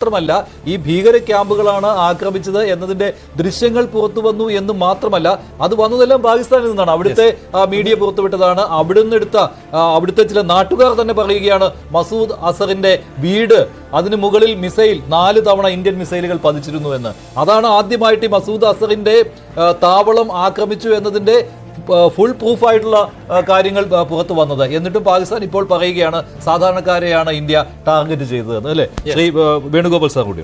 മാത്രമല്ല ഈ ഭീകര ക്യാമ്പുകളാണ് ആക്രമിച്ചത് എന്നതിന്റെ ദൃശ്യങ്ങൾ പുറത്തു വന്നു എന്ന് മാത്രമല്ല, അത് വന്നതെല്ലാം പാകിസ്ഥാനിൽ നിന്നാണ്. അവിടുത്തെ മീഡിയ പുറത്തുവിട്ടതാണ്. അവിടുത്തെ ചില നാട്ടുകാർ തന്നെ പറയുകയാണ് മസൂദ് അസറിന്റെ വീട്, അതിന് മുകളിൽ മിസൈൽ 4 തവണ ഇന്ത്യൻ മിസൈലുകൾ പതിച്ചിരുന്നു എന്ന്. അതാണ് ആദ്യമായിട്ട് ഈ മസൂദ് അസറിന്റെ താവളം ആക്രമിച്ചു എന്നതിന്റെ ഫുൾ പ്രൂഫായിട്ടുള്ള കാര്യങ്ങൾ പുറത്തു വന്നത്. എന്നിട്ടും പാകിസ്ഥാൻ ഇപ്പോൾ പറയുകയാണ് സാധാരണക്കാരെയാണ് ഇന്ത്യ ടാർഗറ്റ് ചെയ്തത് അല്ലേ? ശ്രീ വേണുഗോപാൽ സാർ കൂടി.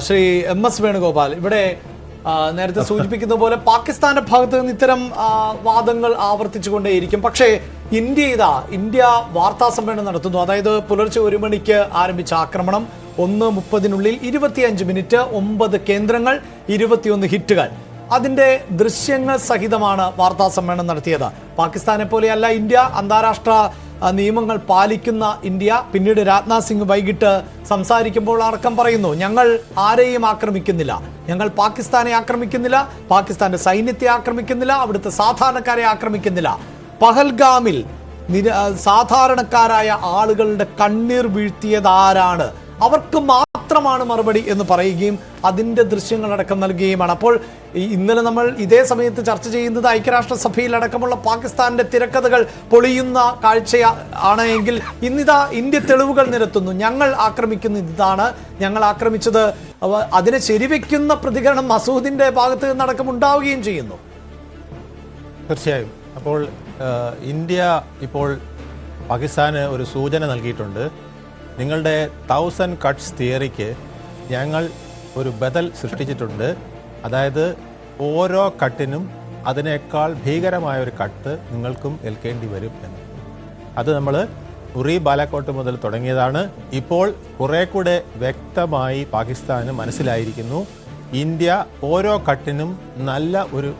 ശ്രീ MS വേണുഗോപാൽ, ഇവിടെ നേരത്തെ സൂചിപ്പിക്കുന്ന പോലെ പാകിസ്ഥാന്റെ ഭാഗത്ത് നിന്ന് ഇത്തരം വാദങ്ങൾ ആവർത്തിച്ചുകൊണ്ടേയിരിക്കും. പക്ഷേ ഇന്ത്യ വാർത്താ സമ്മേളനം നടത്തുന്നു. അതായത് പുലർച്ചെ 1 മണിക്ക് ആരംഭിച്ച ആക്രമണം 1:30 25 മിനിറ്റ്, 9 കേന്ദ്രങ്ങൾ, 21 ഹിറ്റുകൾ. അതിന്റെ ദൃശ്യങ്ങൾ സഹിതമാണ് വാർത്താ സമ്മേളനം നടത്തിയത്. പാകിസ്ഥാനെ പോലെയല്ല ഇന്ത്യ, അന്താരാഷ്ട്ര നിയമങ്ങൾ പാലിക്കുന്ന ഇന്ത്യ. പിന്നീട് രാജ്നാഥ് സിംഗ് വൈകിട്ട് സംസാരിക്കുമ്പോൾ അടക്കം പറയുന്നു, ഞങ്ങൾ ആരെയും ആക്രമിക്കുന്നില്ല, ഞങ്ങൾ പാകിസ്ഥാനെ ആക്രമിക്കുന്നില്ല, പാകിസ്ഥാന്റെ സൈന്യത്തെ ആക്രമിക്കുന്നില്ല, അവിടുത്തെ സാധാരണക്കാരെ ആക്രമിക്കുന്നില്ല. പഹൽഗാമിൽ സാധാരണക്കാരായ ആളുകളുടെ കണ്ണീർ വീഴ്ത്തിയത് ആരാണ്, അവർക്ക് മാത്രമാണ് മറുപടി എന്ന് പറയുകയും അതിന്റെ ദൃശ്യങ്ങളടക്കം നൽകുകയുമാണ്. അപ്പോൾ ഇന്നലെ നമ്മൾ ഇതേ സമയത്ത് ചർച്ച ചെയ്യുന്നത് ഐക്യരാഷ്ട്രസഭയിൽ അടക്കമുള്ള പാകിസ്ഥാന്റെ തിരക്കഥകൾ പൊളിയുന്ന കാഴ്ച ആണ് എങ്കിൽ, ഇന്നിതാ ഇന്ത്യ തെളിവുകൾ നിരത്തുന്നു, ഞങ്ങൾ ആക്രമിക്കുന്നത് ഇതാണ്, ഞങ്ങൾ ആക്രമിച്ചത്. അതിനെ ശരിവെക്കുന്ന പ്രതികരണം മസൂദിന്റെ ഭാഗത്ത് നിന്നടക്കം ഉണ്ടാവുകയും ചെയ്യുന്നു. തീർച്ചയായും. അപ്പോൾ ഇന്ത്യ ഇപ്പോൾ പാകിസ്ഥാന് ഒരു സൂചന നൽകിയിട്ടുണ്ട്. നിങ്ങളുടെ 1000 കട്ട്സ് തിയറിക്ക് ഞങ്ങൾ ഒരു ബദൽ സൃഷ്ടിച്ചിട്ടുണ്ട്. അതായത് ഓരോ കട്ടിനും അതിനേക്കാൾ ഭീകരമായ ഒരു കട്ട് നിങ്ങൾക്കും ഏൽക്കേണ്ടി വരും എന്ന്. അത് നമ്മൾ ഉറി ബാലാക്കോട്ട് മുതൽ തുടങ്ങിയതാണ്. ഇപ്പോൾ കുറെ കൂടെ വ്യക്തമായി പാകിസ്ഥാന് മനസ്സിലായിരിക്കുന്നു, ഇന്ത്യ ഓരോ കട്ടിനും നല്ല ഒരു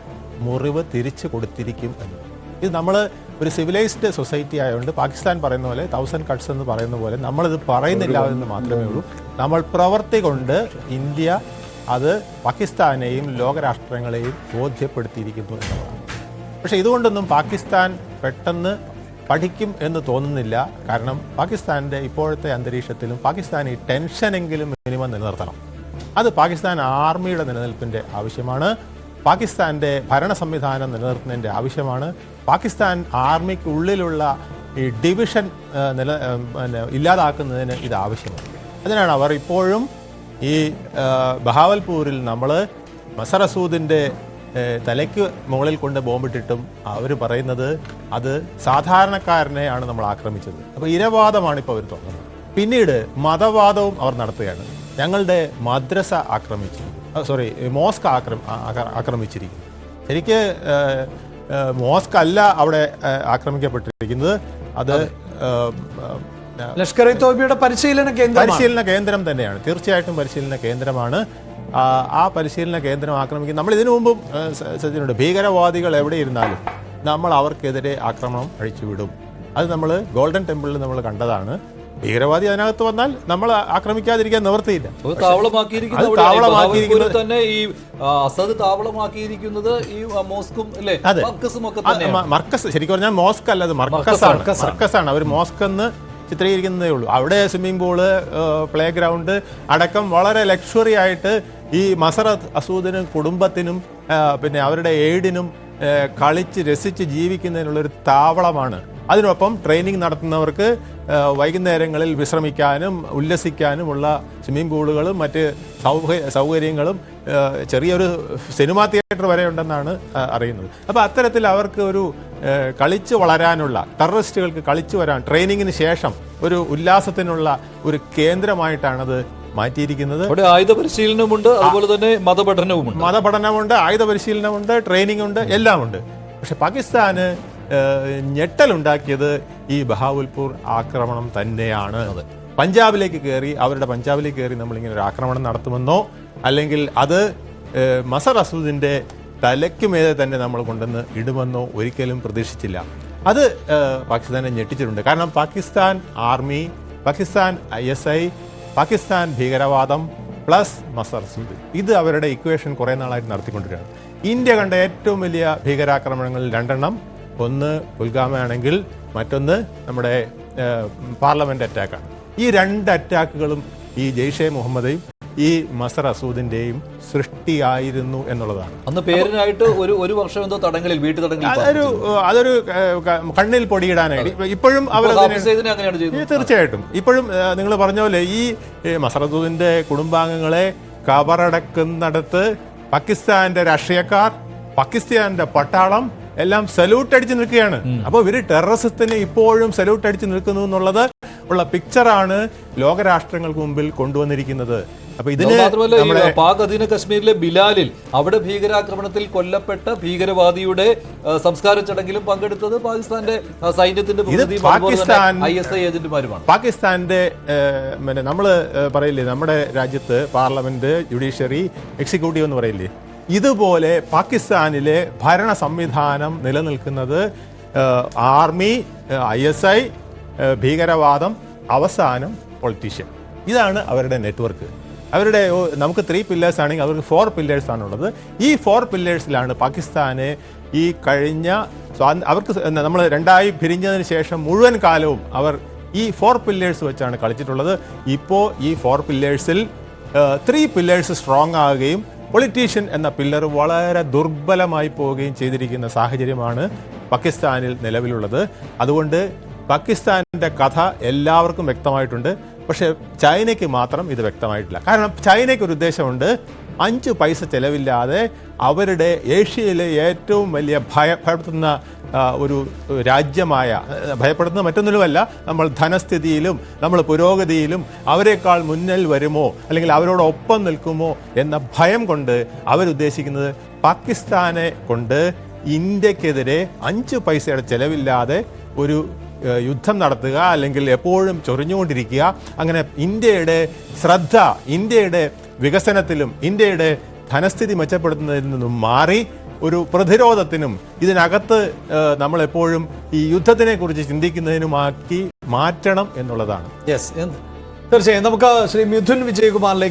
മുറിവ് തിരിച്ചു കൊടുത്തിരിക്കും എന്ന്. ഇത് നമ്മൾ ഒരു സിവിലൈസ്ഡ് സൊസൈറ്റി ആയതുകൊണ്ട് പാകിസ്ഥാൻ പറയുന്ന പോലെ 1000 കട്ട്സ് എന്ന് പറയുന്ന പോലെ നമ്മളിത് പറയുന്നില്ല എന്ന് മാത്രമേ ഉള്ളൂ. നമ്മൾ പ്രവർത്തി കൊണ്ട് ഇന്ത്യ അത് പാകിസ്ഥാനെയും ലോകരാഷ്ട്രങ്ങളെയും ബോധ്യപ്പെടുത്തിയിരിക്കുന്നു എന്നുള്ളതാണ്. പക്ഷേ ഇതുകൊണ്ടൊന്നും പാകിസ്ഥാൻ പെട്ടെന്ന് പഠിക്കും എന്ന് തോന്നുന്നില്ല. കാരണം പാകിസ്ഥാൻ്റെ ഇപ്പോഴത്തെ അന്തരീക്ഷത്തിലും പാകിസ്ഥാൻ ഈ ടെൻഷനെങ്കിലും മിനിമം നിലനിർത്തണം. അത് പാകിസ്ഥാൻ ആർമിയുടെ നിലനിൽപ്പിൻ്റെ ആവശ്യമാണ്, പാകിസ്ഥാൻ്റെ ഭരണ സംവിധാനം നിലനിർത്തുന്നതിൻ്റെ ആവശ്യമാണ്, പാകിസ്ഥാൻ ആർമിക്കുള്ളിലുള്ള ഈ ഡിവിഷൻ ഇല്ലാതാക്കുന്നതിന് ഇത് ആവശ്യമാണ്. അതിനാണ് അവർ ഇപ്പോഴും ഈ ബഹാവൽപൂരിൽ നമ്മൾ മസറസൂദിൻ്റെ തലയ്ക്ക് മുകളിൽ കൊണ്ട് ബോംബിട്ടിട്ടും അവർ പറയുന്നത് അത് സാധാരണക്കാരനെയാണ് നമ്മൾ ആക്രമിച്ചത്. അപ്പോൾ ഇരവാദമാണ് ഇപ്പോൾ അവർ തുടങ്ങുന്നത്. പിന്നീട് മതവാദവും അവർ നടത്തുകയാണ്. ഞങ്ങളുടെ മദ്രസ മോസ്ക് ആക്രമിച്ചിരിക്കുന്നു. ശരിക്ക് മോസ്ക് അല്ല അവിടെ ആക്രമിക്കപ്പെട്ടിരിക്കുന്നത്, അത് ലഷ്കർ ഇ തോയ്ബയുടെ പരിശീലന കേന്ദ്രം തന്നെയാണ്. തീർച്ചയായിട്ടും പരിശീലന കേന്ദ്രമാണ്. ആ പരിശീലന കേന്ദ്രം ആക്രമിക്കും. നമ്മൾ ഇതിനു മുമ്പും സജ്ജനുണ്ട്, ഭീകരവാദികൾ എവിടെ ഇരുന്നാലും നമ്മൾ അവർക്കെതിരെ ആക്രമണം അഴിച്ചുവിടും. അത് നമ്മൾ ഗോൾഡൻ ടെമ്പിളിൽ നമ്മൾ കണ്ടതാണ്. ഭീകരവാദി അതിനകത്ത് വന്നാൽ നമ്മൾ ആക്രമിക്കാതിരിക്കാൻ നിവൃത്തിയില്ല. തന്നെ ഈ അസദ് താവളമാക്കിയിരിക്കുന്നത് ഈ മോസ്കും മർക്കസ്. ശരിക്കും പറഞ്ഞാൽ മോസ്ക് അല്ല, അത് മർക്കസാണ്. അവർ മോസ്ക് എന്ന് ചിത്രീകരിക്കുന്നതേ ഉള്ളൂ. അവിടെ സ്വിമ്മിംഗ് പൂള്, പ്ലേ ഗ്രൗണ്ട് അടക്കം വളരെ ലക്ഷറി ആയിട്ട് ഈ മസറത്ത് അസൂദിനും കുടുംബത്തിനും പിന്നെ അവരുടെ എയ്ഡിനും കളിച്ച് രസിച്ച് ജീവിക്കുന്നതിനുള്ളൊരു താവളമാണ്. അതിനൊപ്പം ട്രെയിനിങ് നടത്തുന്നവർക്ക് വൈകുന്നേരങ്ങളിൽ വിശ്രമിക്കാനും ഉല്ലസിക്കാനുമുള്ള സ്വിമ്മിംഗ് പൂളുകളും മറ്റ് സൗകര്യങ്ങളും ചെറിയൊരു സിനിമാ തിയേറ്റർ വരെ ഉണ്ടെന്നാണ് അറിയുന്നത്. അപ്പോൾ അത്തരത്തിൽ അവർക്ക് ഒരു കളിച്ചു വളരാനുള്ള, ടെററിസ്റ്റുകൾക്ക് കളിച്ചു വരാൻ ട്രെയിനിങ്ങിന് ശേഷം ഒരു ഉല്ലാസത്തിനുള്ള ഒരു കേന്ദ്രമായിട്ടാണത് മാറ്റിയിരിക്കുന്നത്. ആയുധ പരിശീലനമുണ്ട്, അതുപോലെ തന്നെ മതപഠനമുണ്ട്, ആയുധ പരിശീലനമുണ്ട്, ട്രെയിനിങ് ഉണ്ട്, എല്ലാം ഉണ്ട്. പക്ഷെ പാകിസ്ഥാന് ഞെട്ടലുണ്ടാക്കിയത് ഈ ബഹാവൽപൂർ ആക്രമണം തന്നെയാണ്. പഞ്ചാബിലേക്ക് കയറി നമ്മളിങ്ങനെ ഒരു ആക്രമണം നടത്തുമെന്നോ അല്ലെങ്കിൽ അത് മസർ അസൂദിൻ്റെ തലയ്ക്കുമേതെ തന്നെ നമ്മൾ കൊണ്ടുവന്ന് ഇടുമെന്നോ ഒരിക്കലും പ്രതീക്ഷിച്ചില്ല. അത് പാകിസ്ഥാനെ ഞെട്ടിച്ചിട്ടുണ്ട്. കാരണം പാകിസ്ഥാൻ ആർമി, പാകിസ്ഥാൻ ISI, പാകിസ്ഥാൻ ഭീകരവാദം പ്ലസ് മസർ അസൂദ്, ഇത് അവരുടെ ഇക്വേഷൻ കുറേ നാളായിട്ട് നടത്തിക്കൊണ്ടിരിക്കുകയാണ്. ഇന്ത്യ കണ്ട ഏറ്റവും വലിയ ഭീകരാക്രമണങ്ങളിൽ 2 എണ്ണം, ഒന്ന് പുൽഗാമയാണെങ്കിൽ മറ്റൊന്ന് നമ്മുടെ പാർലമെന്റ് അറ്റാക്കാണ്. ഈ 2 അറ്റാക്കുകളും ഈ ജെയ്ഷെ മുഹമ്മദയും ഈ മസർ അസൂദിന്റെയും സൃഷ്ടിയായിരുന്നു എന്നുള്ളതാണ്. അന്ന് പേരിനായിട്ട് ഒരു വർഷം എന്തോ തടങ്കലിൽ വീട്ടു തടങ്കലിൽ അതൊരു കണ്ണിൽ പൊടിയിടാനായിട്ട് ഇപ്പോഴും അവർ അങ്ങനെയാണ് ചെയ്തത്. തീർച്ചയായിട്ടും ഇപ്പോഴും നിങ്ങൾ പറഞ്ഞ പോലെ ഈ മസർ അസൂദിന്റെ കുടുംബാംഗങ്ങളെ കബറടക്കുന്നിടത്ത് പാകിസ്ഥാന്റെ രാഷ്ട്രീയക്കാർ, പാകിസ്ഥാന്റെ പട്ടാളം എല്ലാം സല്യൂട്ട് അടിച്ച് നിൽക്കുകയാണ്. അപ്പോൾ ഇവര് ടെററിസത്തിന് ഇപ്പോഴും സല്യൂട്ട് അടിച്ച് നിൽക്കുന്നു എന്നുള്ളത് ഉള്ള പിക്ചറാണ് ലോകരാഷ്ട്രങ്ങൾക്ക് മുമ്പിൽ കൊണ്ടുവന്നിരിക്കുന്നത്. അപ്പൊ ഇതിന് മാത്രമല്ല, പാക് അധീന കശ്മീരിലെ ബിലാലിൽ അവിടെ ഭീകരാക്രമണത്തിൽ കൊല്ലപ്പെട്ട ഭീകരവാദിയുടെ സംസ്കാര ചടങ്ങിലും പങ്കെടുത്തത് പാകിസ്ഥാന്റെ സൈന്യത്തിന്റെ ISI ഏജന്റുമാരുമാണ്. പാകിസ്ഥാന്റെ നമ്മള് പറയില്ലേ, നമ്മുടെ രാജ്യത്ത് പാർലമെന്റ്, ജുഡീഷ്യറി, എക്സിക്യൂട്ടീവ് എന്ന് പറയില്ലേ, ഇതുപോലെ പാകിസ്ഥാനിലെ ഭരണ സംവിധാനം നിലനിൽക്കുന്നത് ആർമി, ISI, ഭീകരവാദം, അവസാനം പൊളിറ്റീഷ്യൻ. ഇതാണ് അവരുടെ നെറ്റ്വർക്ക്. അവരുടെ നമുക്ക് 3 പില്ലേഴ്സ് ആണെങ്കിൽ അവർക്ക് 4 പില്ലേഴ്സ് ആണുള്ളത്. ഈ 4 പില്ലേഴ്സിലാണ് പാകിസ്ഥാനെ ഈ കഴിഞ്ഞ അവർക്ക് നമ്മൾ 2ആയി പിരിഞ്ഞതിന് ശേഷം മുഴുവൻ കാലവും അവർ ഈ 4 പില്ലേഴ്സ് വെച്ചാണ് കളിച്ചിട്ടുള്ളത്. ഇപ്പോൾ ഈ 4 പില്ലേഴ്സിൽ 3 പില്ലേഴ്സ് സ്ട്രോങ് ആകുകയും പൊളിറ്റീഷ്യൻ എന്ന പില്ലർ വളരെ ദുർബലമായി പോവുകയും ചെയ്തിരിക്കുന്ന സാഹചര്യമാണ് പാകിസ്ഥാനിൽ നിലവിലുള്ളത്. അതുകൊണ്ട് പാകിസ്ഥാനിൻ്റെ കഥ എല്ലാവർക്കും വ്യക്തമായിട്ടുണ്ട്. പക്ഷേ ചൈനയ്ക്ക് മാത്രം ഇത് വ്യക്തമായിട്ടില്ല. കാരണം ചൈനയ്ക്ക് ഒരു ഉദ്ദേശമുണ്ട്, 5 പൈസ ചെലവില്ലാതെ അവരുടെ ഏഷ്യയിലെ ഏറ്റവും വലിയ ഭയപ്പെടുത്തുന്ന ഒരു രാജ്യമായ, ഭയപ്പെടുത്തുന്ന മറ്റൊന്നിലുമല്ല, നമ്മൾ ധനസ്ഥിതിയിലും നമ്മൾ പുരോഗതിയിലും അവരെക്കാൾ മുന്നിൽ വരുമോ അല്ലെങ്കിൽ അവരോടൊപ്പം നിൽക്കുമോ എന്ന ഭയം കൊണ്ട് അവരുദ്ദേശിക്കുന്നത് പാകിസ്ഥാനെ കൊണ്ട് ഇന്ത്യക്കെതിരെ 5 പൈസയുടെ ചെലവില്ലാതെ ഒരു യുദ്ധം നടത്തുക, അല്ലെങ്കിൽ എപ്പോഴും ചൊറിഞ്ഞുകൊണ്ടിരിക്കുക. അങ്ങനെ ഇന്ത്യയുടെ ശ്രദ്ധ ഇന്ത്യയുടെ വികസനത്തിലും ഇന്ത്യയുടെ ധനസ്ഥിതി മെച്ചപ്പെടുത്തുന്നതിൽ നിന്നും മാറി ഒരു പ്രതിരോധത്തിനും ഇതിനകത്ത് നമ്മളെപ്പോഴും ഈ യുദ്ധത്തിനെ കുറിച്ച് ചിന്തിക്കുന്നതിനുമാക്കി മാറ്റണം എന്നുള്ളതാണ്. തീർച്ചയായും നമുക്ക് ശ്രീ മിഥുൻ വിജയകുമാറിലേക്ക്